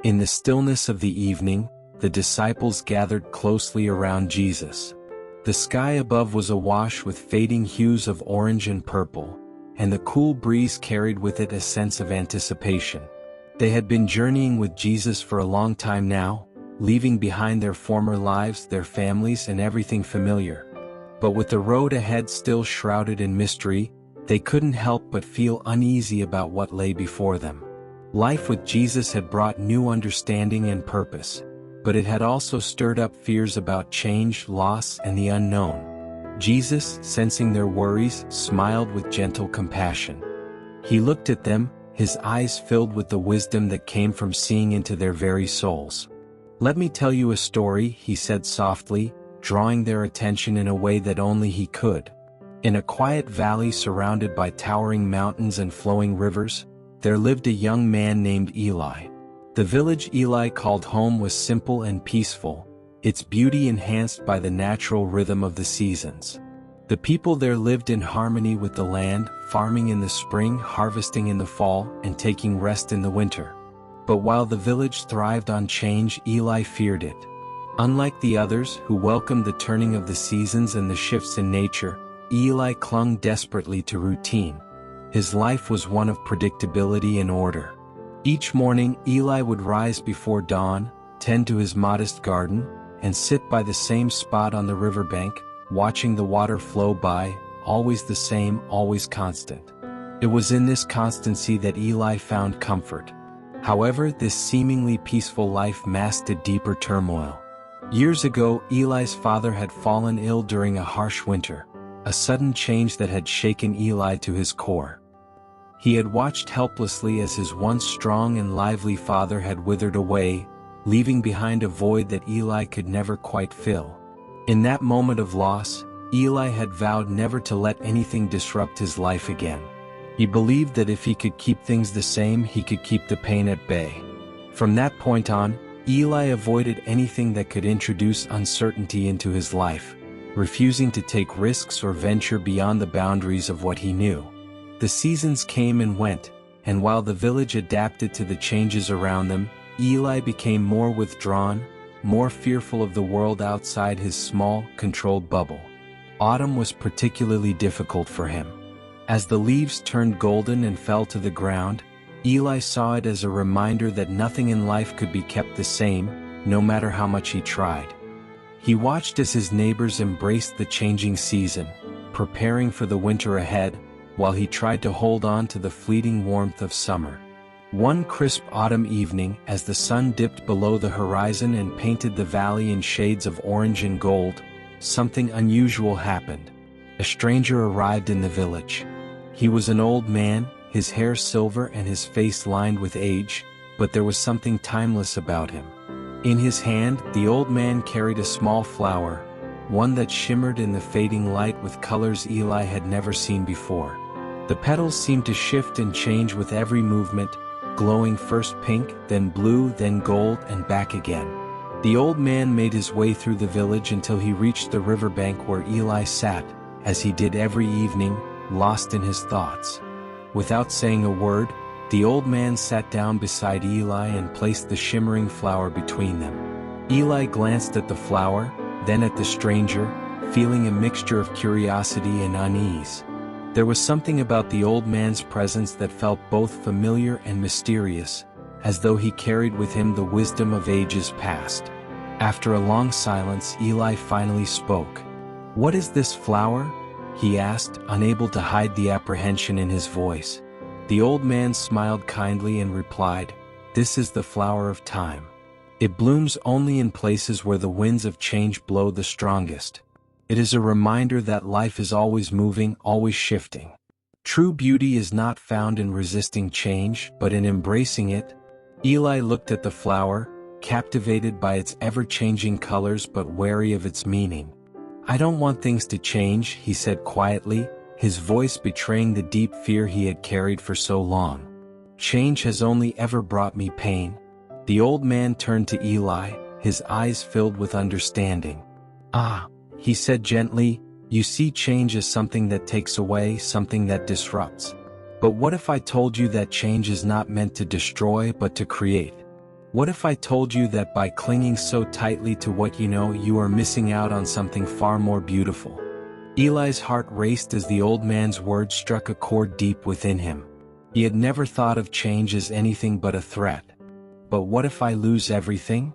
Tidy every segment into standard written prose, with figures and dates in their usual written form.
In the stillness of the evening, the disciples gathered closely around Jesus. The sky above was awash with fading hues of orange and purple, and the cool breeze carried with it a sense of anticipation. They had been journeying with Jesus for a long time now, leaving behind their former lives, their families, and everything familiar. But with the road ahead still shrouded in mystery, they couldn't help but feel uneasy about what lay before them. Life with Jesus had brought new understanding and purpose, but it had also stirred up fears about change, loss, and the unknown. Jesus, sensing their worries, smiled with gentle compassion. He looked at them, his eyes filled with the wisdom that came from seeing into their very souls. "Let me tell you a story," he said softly, drawing their attention in a way that only he could. In a quiet valley surrounded by towering mountains and flowing rivers, there lived a young man named Eli. The village Eli called home was simple and peaceful, its beauty enhanced by the natural rhythm of the seasons. The people there lived in harmony with the land, farming in the spring, harvesting in the fall, and taking rest in the winter. But while the village thrived on change, Eli feared it. Unlike the others, who welcomed the turning of the seasons and the shifts in nature, Eli clung desperately to routine. His life was one of predictability and order. Each morning, Eli would rise before dawn, tend to his modest garden, and sit by the same spot on the riverbank, watching the water flow by, always the same, always constant. It was in this constancy that Eli found comfort. However, this seemingly peaceful life masked a deeper turmoil. Years ago, Eli's father had fallen ill during a harsh winter, a sudden change that had shaken Eli to his core. He had watched helplessly as his once strong and lively father had withered away, leaving behind a void that Eli could never quite fill. In that moment of loss, Eli had vowed never to let anything disrupt his life again. He believed that if he could keep things the same, he could keep the pain at bay. From that point on, Eli avoided anything that could introduce uncertainty into his life, refusing to take risks or venture beyond the boundaries of what he knew. The seasons came and went, and while the village adapted to the changes around them, Eli became more withdrawn, more fearful of the world outside his small, controlled bubble. Autumn was particularly difficult for him. As the leaves turned golden and fell to the ground, Eli saw it as a reminder that nothing in life could be kept the same, no matter how much he tried. He watched as his neighbors embraced the changing season, preparing for the winter ahead, while he tried to hold on to the fleeting warmth of summer. One crisp autumn evening, as the sun dipped below the horizon and painted the valley in shades of orange and gold, something unusual happened. A stranger arrived in the village. He was an old man, his hair silver and his face lined with age, but there was something timeless about him. In his hand, the old man carried a small flower, one that shimmered in the fading light with colors Eli had never seen before. The petals seemed to shift and change with every movement, glowing first pink, then blue, then gold, and back again. The old man made his way through the village until he reached the riverbank where Eli sat, as he did every evening, lost in his thoughts. Without saying a word, the old man sat down beside Eli and placed the shimmering flower between them. Eli glanced at the flower, then at the stranger, feeling a mixture of curiosity and unease. There was something about the old man's presence that felt both familiar and mysterious, as though he carried with him the wisdom of ages past. After a long silence, Eli finally spoke. "What is this flower?" he asked, unable to hide the apprehension in his voice. The old man smiled kindly and replied, "This is the flower of time. It blooms only in places where the winds of change blow the strongest. It is a reminder that life is always moving, always shifting. True beauty is not found in resisting change, but in embracing it." Eli looked at the flower, captivated by its ever-changing colors but wary of its meaning. "I don't want things to change," he said quietly, his voice betraying the deep fear he had carried for so long. "Change has only ever brought me pain." The old man turned to Eli, his eyes filled with understanding. "Ah," he said gently, "you see change as something that takes away, something that disrupts. But what if I told you that change is not meant to destroy but to create? What if I told you that by clinging so tightly to what you know, you are missing out on something far more beautiful? Eli's heart raced as the old man's words struck a chord deep within him. He had never thought of change as anything but a threat. But what if I lose everything?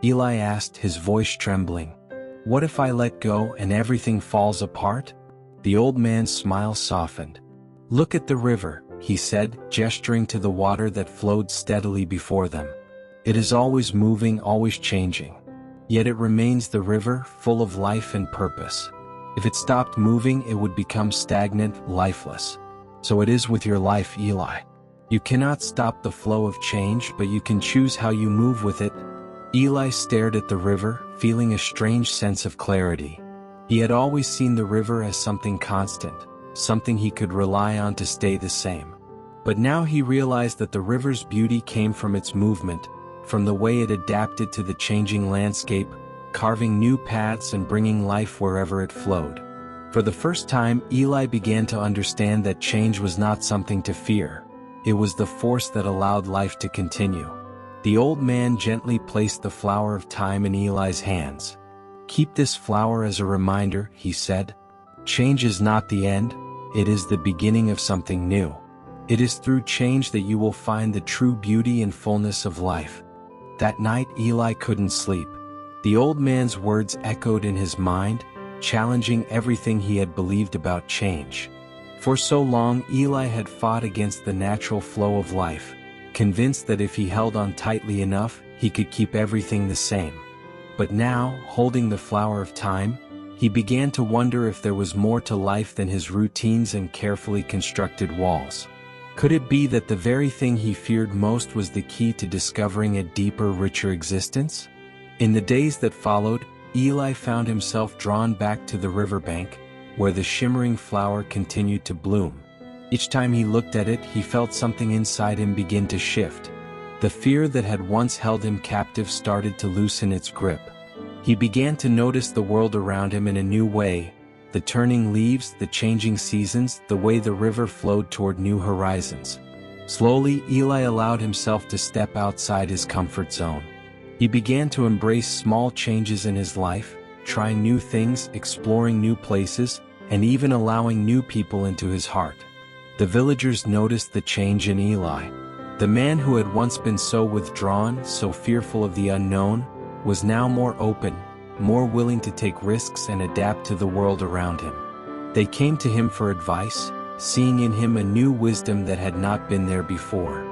Eli asked, his voice trembling. What if I let go and everything falls apart? The old man's smile softened. Look at the river, he said, gesturing to the water that flowed steadily before them. It is always moving, always changing. Yet it remains the river, full of life and purpose. If it stopped moving, it would become stagnant, lifeless. So it is with your life, Eli. You cannot stop the flow of change, but you can choose how you move with it. Eli stared at the river, feeling a strange sense of clarity. He had always seen the river as something constant, something he could rely on to stay the same. But now he realized that the river's beauty came from its movement, from the way it adapted to the changing landscape, carving new paths and bringing life wherever it flowed. For the first time, Eli began to understand that change was not something to fear. It was the force that allowed life to continue. The old man gently placed the flower of time in Eli's hands. Keep this flower as a reminder, he said. Change is not the end, it is the beginning of something new. It is through change that you will find the true beauty and fullness of life. That night Eli couldn't sleep. The old man's words echoed in his mind, challenging everything he had believed about change. For so long Eli had fought against the natural flow of life, convinced that if he held on tightly enough, he could keep everything the same. But now, holding the flower of time, he began to wonder if there was more to life than his routines and carefully constructed walls. Could it be that the very thing he feared most was the key to discovering a deeper, richer existence? In the days that followed, Eli found himself drawn back to the riverbank, where the shimmering flower continued to bloom. Each time he looked at it, he felt something inside him begin to shift. The fear that had once held him captive started to loosen its grip. He began to notice the world around him in a new way, the turning leaves, the changing seasons, the way the river flowed toward new horizons. Slowly, Eli allowed himself to step outside his comfort zone. He began to embrace small changes in his life, trying new things, exploring new places, and even allowing new people into his heart. The villagers noticed the change in Eli. The man who had once been so withdrawn, so fearful of the unknown, was now more open, more willing to take risks and adapt to the world around him. They came to him for advice, seeing in him a new wisdom that had not been there before.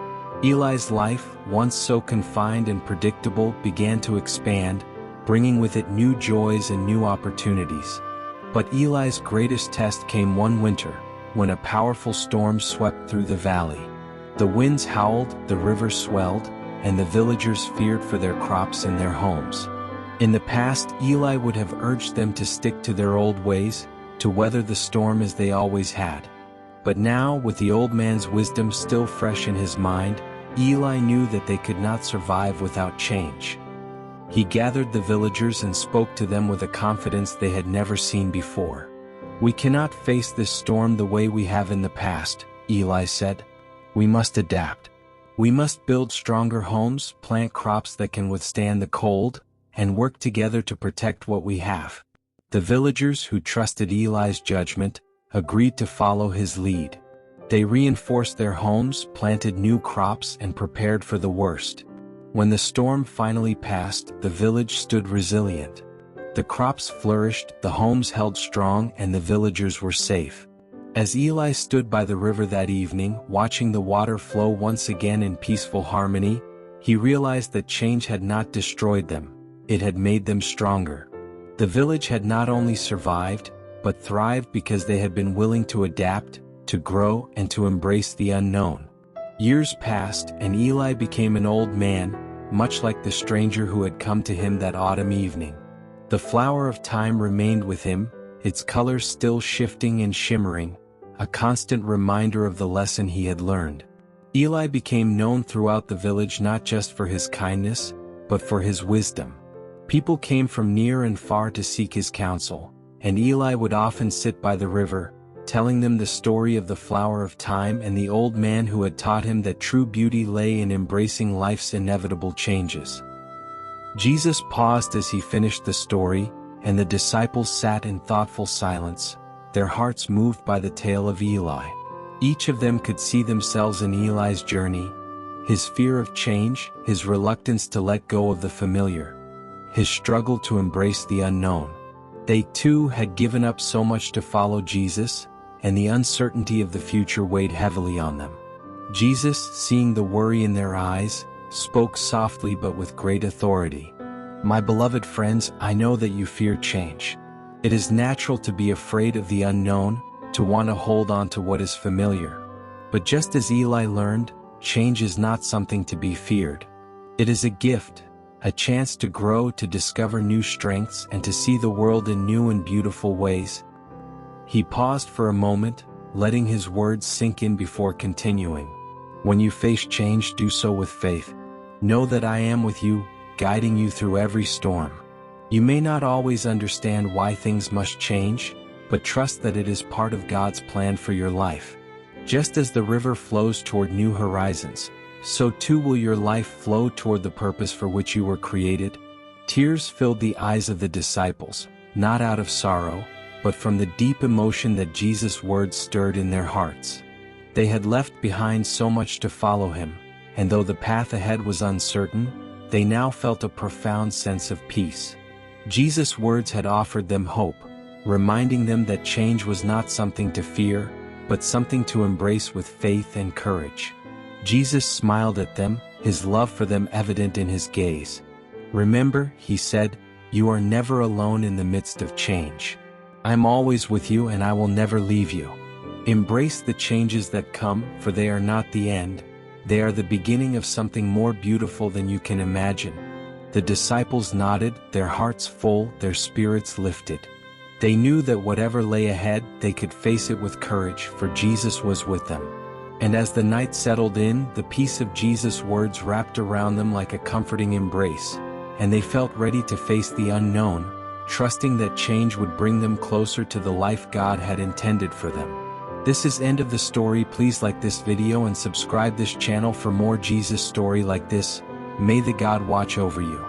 Eli's life, once so confined and predictable, began to expand, bringing with it new joys and new opportunities. But Eli's greatest test came one winter, when a powerful storm swept through the valley. The winds howled, the river swelled, and the villagers feared for their crops and their homes. In the past, Eli would have urged them to stick to their old ways, to weather the storm as they always had. But now, with the old man's wisdom still fresh in his mind, Eli knew that they could not survive without change. He gathered the villagers and spoke to them with a confidence they had never seen before. We cannot face this storm the way we have in the past, Eli said. We must adapt. We must build stronger homes, plant crops that can withstand the cold, and work together to protect what we have. The villagers, who trusted Eli's judgment, agreed to follow his lead. They reinforced their homes, planted new crops, and prepared for the worst. When the storm finally passed, the village stood resilient. The crops flourished, the homes held strong, and the villagers were safe. As Eli stood by the river that evening, watching the water flow once again in peaceful harmony, he realized that change had not destroyed them, it had made them stronger. The village had not only survived, but thrived because they had been willing to adapt, to grow, and to embrace the unknown. Years passed, and Eli became an old man, much like the stranger who had come to him that autumn evening. The flower of time remained with him, its colors still shifting and shimmering, a constant reminder of the lesson he had learned. Eli became known throughout the village not just for his kindness, but for his wisdom. People came from near and far to seek his counsel, and Eli would often sit by the river, telling them the story of the flower of time and the old man who had taught him that true beauty lay in embracing life's inevitable changes. Jesus paused as he finished the story, and the disciples sat in thoughtful silence, their hearts moved by the tale of Eli. Each of them could see themselves in Eli's journey, his fear of change, his reluctance to let go of the familiar, his struggle to embrace the unknown. They too had given up so much to follow Jesus, and the uncertainty of the future weighed heavily on them. Jesus, seeing the worry in their eyes, spoke softly but with great authority. "My beloved friends, I know that you fear change. It is natural to be afraid of the unknown, to want to hold on to what is familiar. But just as Eli learned, change is not something to be feared. It is a gift, a chance to grow, to discover new strengths, and to see the world in new and beautiful ways." He paused for a moment, letting his words sink in before continuing. "When you face change, do so with faith. Know that I am with you, guiding you through every storm. You may not always understand why things must change, but trust that it is part of God's plan for your life. Just as the river flows toward new horizons, so too will your life flow toward the purpose for which you were created." Tears filled the eyes of the disciples, not out of sorrow, but from the deep emotion that Jesus' words stirred in their hearts. They had left behind so much to follow him, and though the path ahead was uncertain, they now felt a profound sense of peace. Jesus' words had offered them hope, reminding them that change was not something to fear, but something to embrace with faith and courage. Jesus smiled at them, his love for them evident in his gaze. "Remember," he said, "you are never alone in the midst of change. I'm always with you and I will never leave you. Embrace the changes that come, for they are not the end. They are the beginning of something more beautiful than you can imagine." The disciples nodded, their hearts full, their spirits lifted. They knew that whatever lay ahead, they could face it with courage, for Jesus was with them. And as the night settled in, the peace of Jesus' words wrapped around them like a comforting embrace, and they felt ready to face the unknown, trusting that change would bring them closer to the life God had intended for them. This is end of the story. Please like this video and subscribe this channel for more Jesus story like this. May the God watch over you.